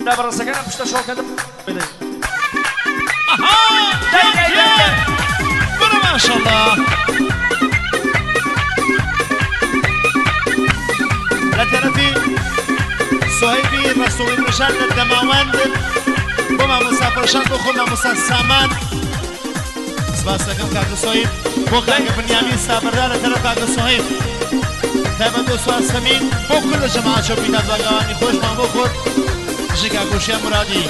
لا برسكنا مش تشوف كذا بدي ما شاء الله لا ترفي صهيبي رسول المشان الدماوند بما مسافر شان بخونا مساسامان سباس لكم كاكو صهيب بو كاكو بنيامين سابردار لترف كاكو صهيب تابد وسواس سمين بو كل جماعة شوفي تابقاني خوش ما بو خود جيكا كوشيا مرادي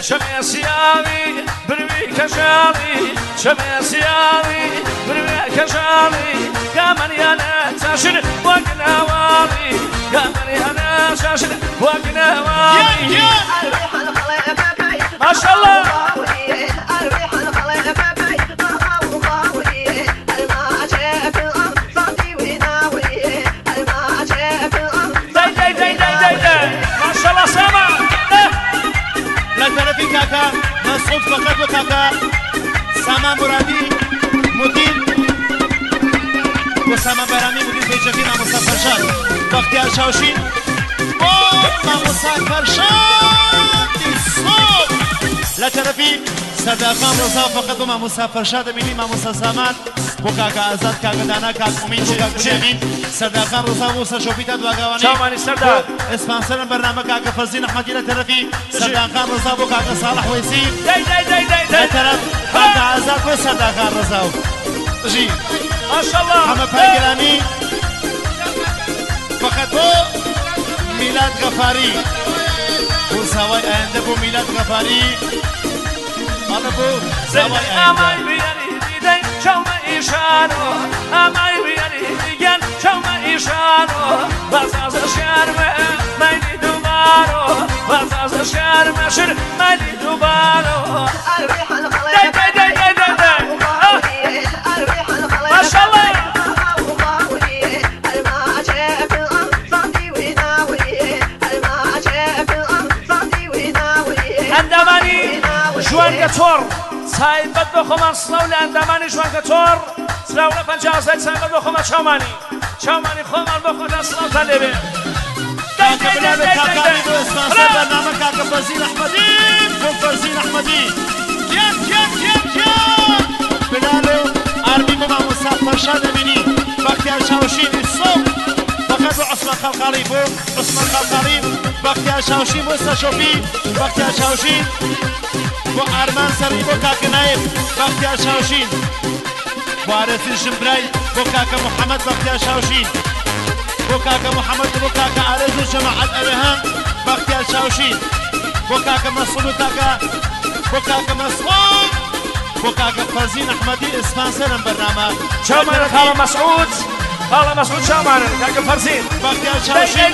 شمع سياوي برمي كشاوي شمع سياوي برمي كشاوي كمان يانا تاشر وقنا والي كمان يانا تاشر وقنا والي ما شاء الله ما شاء الله سامع لا ترفي كاكا مسعود فقط وكاكا ساما مرادي مدير وساما برامي مدير بيجاكي مع مسافر شاد بختيار شاوشين مع مسافر شاد الصوت لا ترفي صداقام رضا فقط مع مسافر شاد مني مع مساسامان وكاكا أزاد كاكا دانا كاكا أمين كاكا شيخين صداقام رضا موسى شوفيتا دواغاواني شاماني سردار اسبانسر برنامج كاكا فزين أحمد لا ترفي صداقام رضا وكاكا صالح ويسي لا ترف كاكا أزاد وصداقام رضا جي ما شاء الله محمد بايقراني فقط بو ميلاد غفاري وسواي عنده بو ميلاد غفاري هذا بو سواي عنده شوما إيشانو أماي بياني بيجان شوما إيشانو بازاز الشارمة مايلي دوبارو بازاز الشارمة شر مايلي دوبارو ما شاء الله عندماني جوان كتور سايبت بخوام سلاول اندامانی جوان کتور سلاول پنجاه سايبت بخوام چامانی خوام بخوام سلاول طلبه كاكا بلاد كاكا بيدو اسبانسر برنامج كاكا فرزين أحمدي فرزين أحمدي كيان بلالو أرمي مع مسافر شاد مني بختيار شاوشين الصوت فقط عثمان خلقالي بو عثمان خلقالي بختيار شاوشين موسى شوفي بختيار شاوشين بو أرمان سري بو كاكا نايف بختيار شاوشين بو عرسين شمبراي بو كاكا محمد بختيار شاوشين بو كاكا محمد بو كاكا عرس جماعة أرهان بختيار شاوشين بو كاكا مسعود بو كاكا مسعود بو كاكا فرزين أحمدي اسبانسر برنامج شامان خاله مسعود شامان كاكا فرزين بختيار شاوشين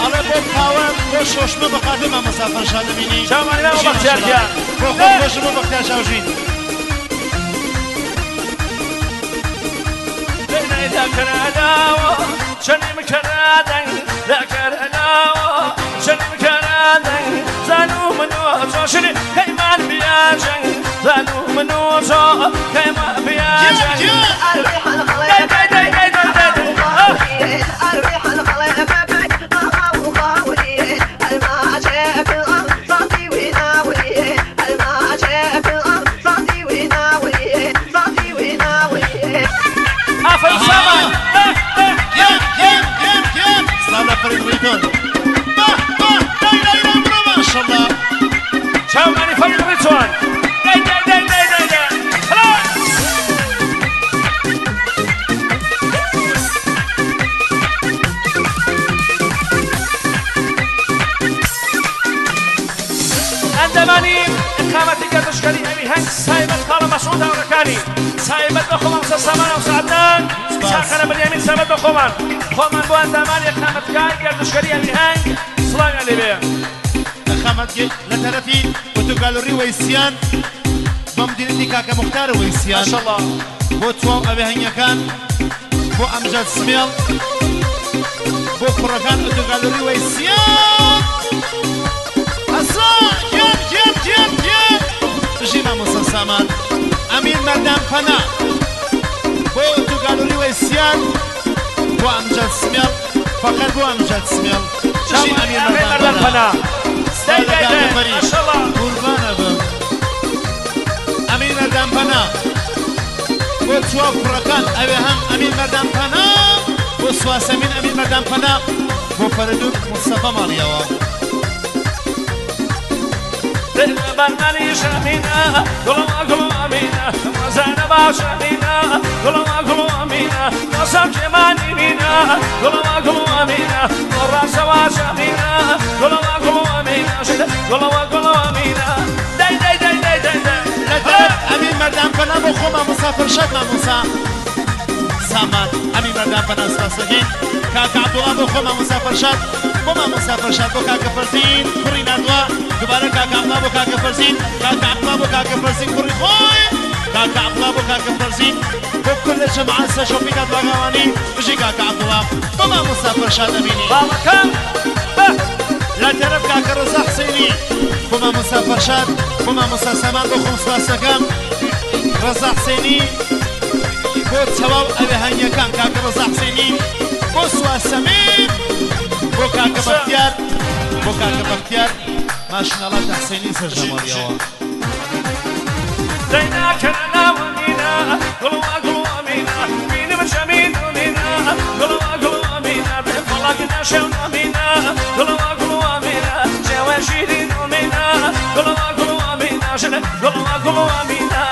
على بو كاوان بو شوشمه بخاطر ما مسافر شادميني شامان ما بختيار كيان بو خود بوشمه بختيار شاوشين إذا كان عداوة شني مكرادين ذاك العداوة شني مكرادين زانو منو شني كيمان بياجين زانو منو كيمان بياجين الريح الخليق الريح الخليق الماء جاء في الأرض صافي ويناوي الماء جاء في الأرض صافي ويناوي صافي ويناوي أفل سما جيم صار فريق ريتون ما شاء الله شاوماني فريق ريتون عندماني إقامتي كتشكري أبي هنك سايبت خالة مسعود أوركاني سايبت بخومان سسامان وسعدنان ساخنا باليمين سايبت بخومان خومان بو عندماني إقامتي كتشكري أبي هنك سلام علي بيه إقامتي لترفي وتقالوري ويسيان بمدينتي كاكا مختار ويسيان ما شاء الله بو توام أبي هنيا كان بو أمجد سميل بو فرقان وتقالوري ويسيان أصلا جيم جيما مسلسمان أمين مردان فنا بو تقالوري ويسيان بو أمجد سميل فقط بو امجد سميل شي امیر مردان پنا ما شاء الله قربان بم امیر مردان پنا بو چوا فرکان اوی هم امیر مردان پنا بو سواسمین امیر مردان پنا بو فردوک مصطفى ماليوا برماني شامينا قلوا أمينا وزينب شامينا قلوا أمينا وصف جماني مينا قلوا أمينا والراس وشامينا قلوا أمينا قلوا أمينا داي داي داي داي داي داي امين مردان پنا بخوما مسافر شد ما موسى سامان امين مردان پنا سپاسگین کاک عبدالله بخوما مسافر شد بما مسافر شد بو کاک فرزین کوری ندوا دوباره کاک عبدالله بو کاک فرزین کاک عبدالله بو کاک فرزین کوری خوی کاک عبدالله بو کاک فرزین بو کل جماعه سشوفی ندوا غوانی بجی کاک عبدالله بما مسافر شد امینی بابا كم لا طرف کاک رضا حسینی بما مسافر شد بما مساسمان بو خمسواسکم رضا حسینی بو تسواو اوی هنگکان کاک رضا حسینی بو سواسمین بو کاک بختیار ماشین الله تحسینی سرجمالیاوا دينا كنا ومينا قلوا أمينا مين مشامين ومينا قلوا أمينا بفلقنا شون أمينا قلوا أمينا جواشيرين ومينا قلوا أمينا قلوا أمينا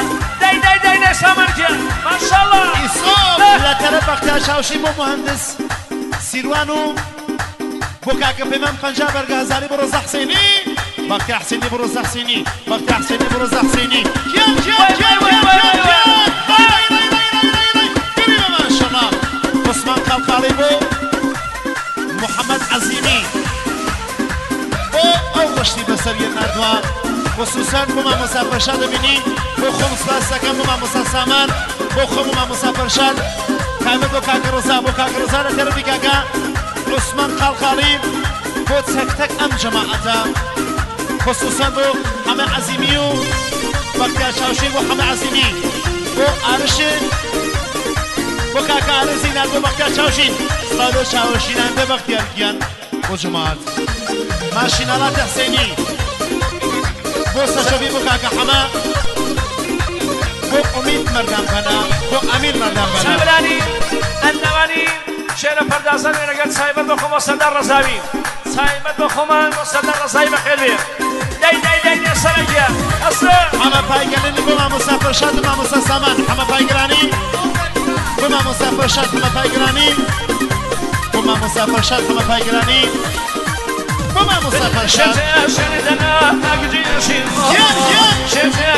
داي سامرجا ما شاء الله إصاب لا ترى بختيار شاوشي بو مهندس سيروانو بو كاك بمن قنجاب الغازالي برز حسيني بختيار حسيني برز حسيني بختيار حسيني برز حسيني كيان ما شاء الله عثمان قلقالي بو محمد عزيمي بو أول شتي بسرية نردوا خصوصا بما مسافر شاد بني بو خمس باسكم بما مساسمان بو خمما مسافر شاد كامل بو كاك رزا لتربي كاكا عثمان قلقالي بو تسكتك أم جماعته خصوصا بو حمى عزيميو بختيار شاوشي بو حمى عزيمي بو عرشن بو كاكا عرزين بو بختيار شاوشين صادو شاوشين عند بختيار كيان بو جماعت ماشينا لا تحسيني بو سشوفي بو كاكا حمى بو أميد مردان بنا بو أمير مردان بنا سابلاني النواني شير فردازان ونقل صاحبت بخوم وصدر رزاوي صاحبت بخومان وصدر رزاوي بخير داي سرقيا أصلا حما بايقلني بما مسافر شاد بما مساسمان حما بايقلاني بما مسافر شاد بما بايقلاني بما مسافر شاد بما بايقلاني بما مسافر شاد شردنا أقدي أشينو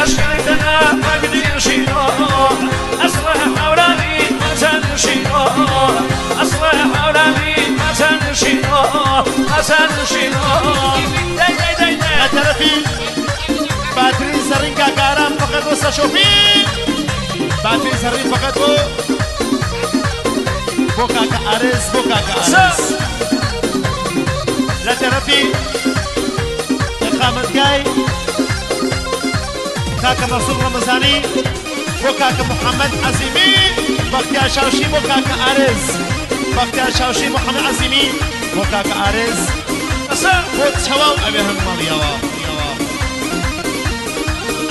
شردنا أقدي أشينو أصلح أولادي ما تنشينو أصلح أولادي ما تنشينو داي أترفي باتري زرين كاكارام فقط وسا شوفي باتري زرين فقط بو كاكا أرز لا ترفي إقامة جاي كاكا مرسول رمضاني بو كاكا محمد عزيمي بختيار شاوشي بو كاكا أرز بختيار شاوشي محمد عزيمي بو كاكا أرز بو تشواو أبيهم ماليوا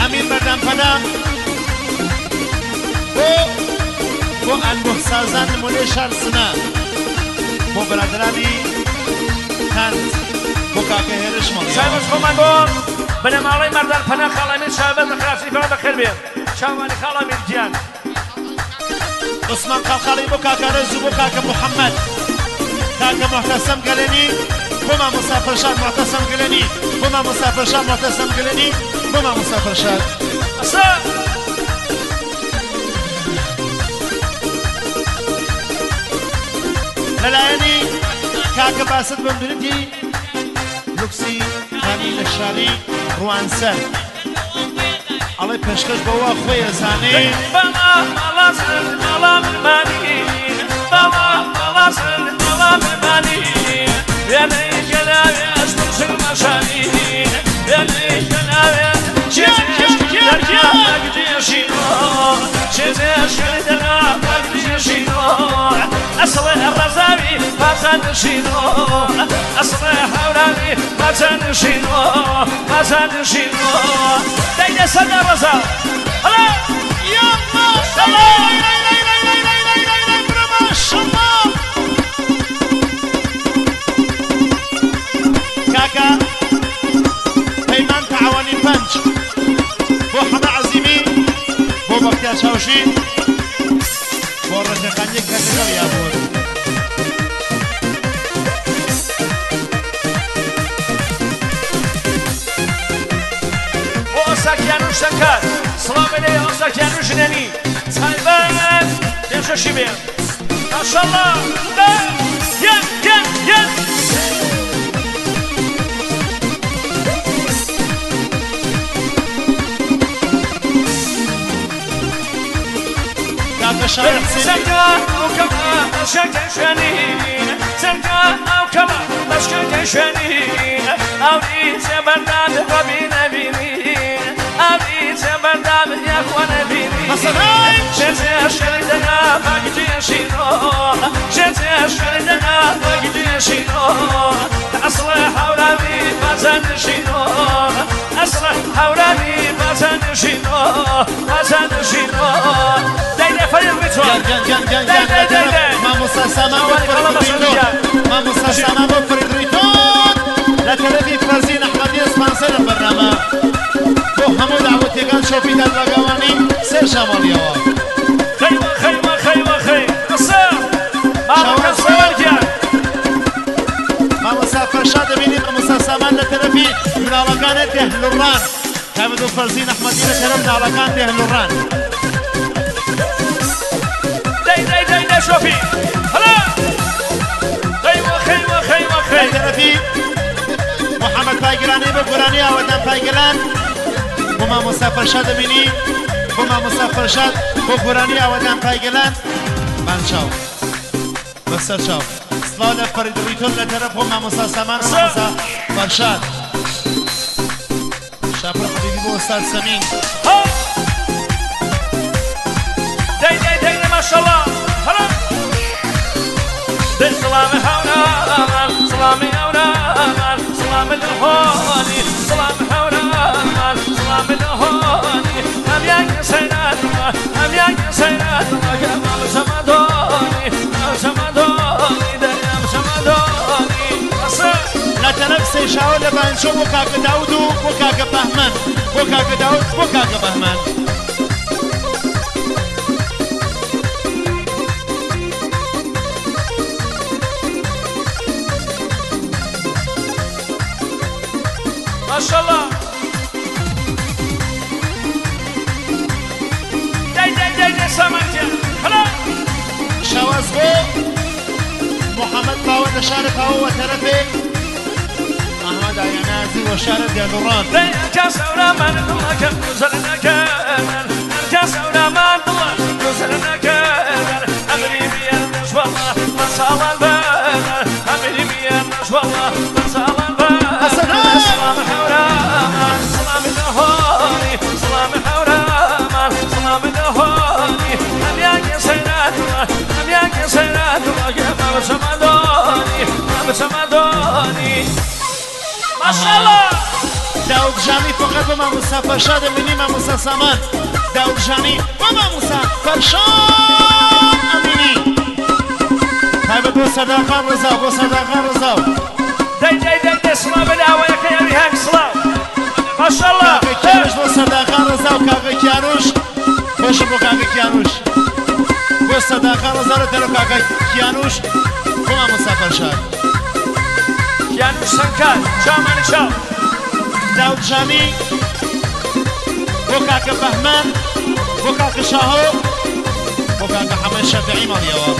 أمين مردان فدا بو المحسازان مولي شارسنا بو برادراني كانت بو كاكا هيرش ماليوا شايفش خمان بون بنا مالي مردان فنا خالامين شابت بخلافي فنا بخير بير شاواني خالامين جيان عثمان قلقالي بو كاكا رزو بو كاكا محمد كاكا محتسم قلني بما مسافر شاد معتصم قلني بما مسافر شاد معتصم قلني بما مسافر شاد أصلا للايني كاكا باسد بن بنتي لوكسي هاني للشالي روانسر الله يبشكش بوا خويا زاني بابا ملاسل ملام الماني بابا ملاسل ملام الماني يا لي جلاوي أشترس المشاني يا لي جلاوي شيزيش كردنا أقدي شينو أصلي الرب رزاوي ما تنشينو أصلي حولاني ما تنشينو ما تنشينو دايدا سنة رزاوي هلا يلا ما شاء الله كاكا بيمان تعاوني بنج بو حما عزيمي بو بختيار شاوشي بو رجقانيك كاتيجوري يا بو Osakyanur Shankar, Slavene Osakyanur Shinani, Taiwan, Yashashimir, Mashallah, yeah. كاكا شايف سكا أو كما شكا شنين سكا أو كما شكا شنين أو إيش بردان ربينا بيني أو إيش بردان يا أخوانا بيني شتى شردنا بقدي شينو شتى شردنا بقدي شينو أصلح حولاني بزن شينو أصلح حولاني بزن شينو بزن شينو دايدا فريق بتوان جان ما مصاصمة ما مصاصمة بفريدريتون لا تلفي فرزين أحمدية سبانسر البرنامج بو همو دعوتي كان شوفي دار لقواني سير شمالية خيمة قصة ما مسافر شاد بيني ما مصاصمة لا تلفي من علاقان تهلوران كامدو فرزين أحمدية تلفنا علاقان تهلوران داي شوفي هلا خيمة تلفي محمد بايقراني بقراني أودان بايقران بما مسافر شاد بيني بما مسافر شاد بقراني أودان بايقران من شاو بس شاو سلالة فريد ريتون لترف بما مساسمان مسافر شاد شابر حبيبي بو أستاذ سمين داي ما شاء الله هلا سلامي حونا سلامي حونا سلامي الهوني سلامي حونا سلامي الهوني هم ياك سيرات هم ياك سيرات كمال سمادوني دايم سمادوني لا تنفسي شاول لبانشو بوكاك داود وبوكاك بهمان بوكاك داود بوكاك بهمان ما شاء الله داي سامنجا هلا شواز بو محمد باود شارف هو وترفي أحمد عينازي وشارف ديالوران داي كاسونا من الله كم نزلنا كامل كاسونا من الله نزلنا كامل أمري بيرنش والله ما صال البال أمري بيرنش والله ما صال البال سلام حورا سلام الهوني سلام حورا سلام الهوني هم ياك سيرات هم ياك سيرات ما سمادوني ما شاء الله داود جاني فقط بما مسافر شاد مني ما مساسمان داود جاني بما مسافر شاد أميني هاي بو صداقان رزاو بو صداقان رزاو داي سلام الهوى يا كياني هاك سلام ما شاء الله كاكا كيانوش بو صداقان رزاو كاكا كيانوش خوش بو كاكا كيانوش بو صداقان رزاو تلو كاكا كيانوش بما مسافر شاد كيانوش سنكار شاماني شاو داود جاني بو كاكا بهمان بو كاكا شاهو بو كاكا حمد شافعي ماليوا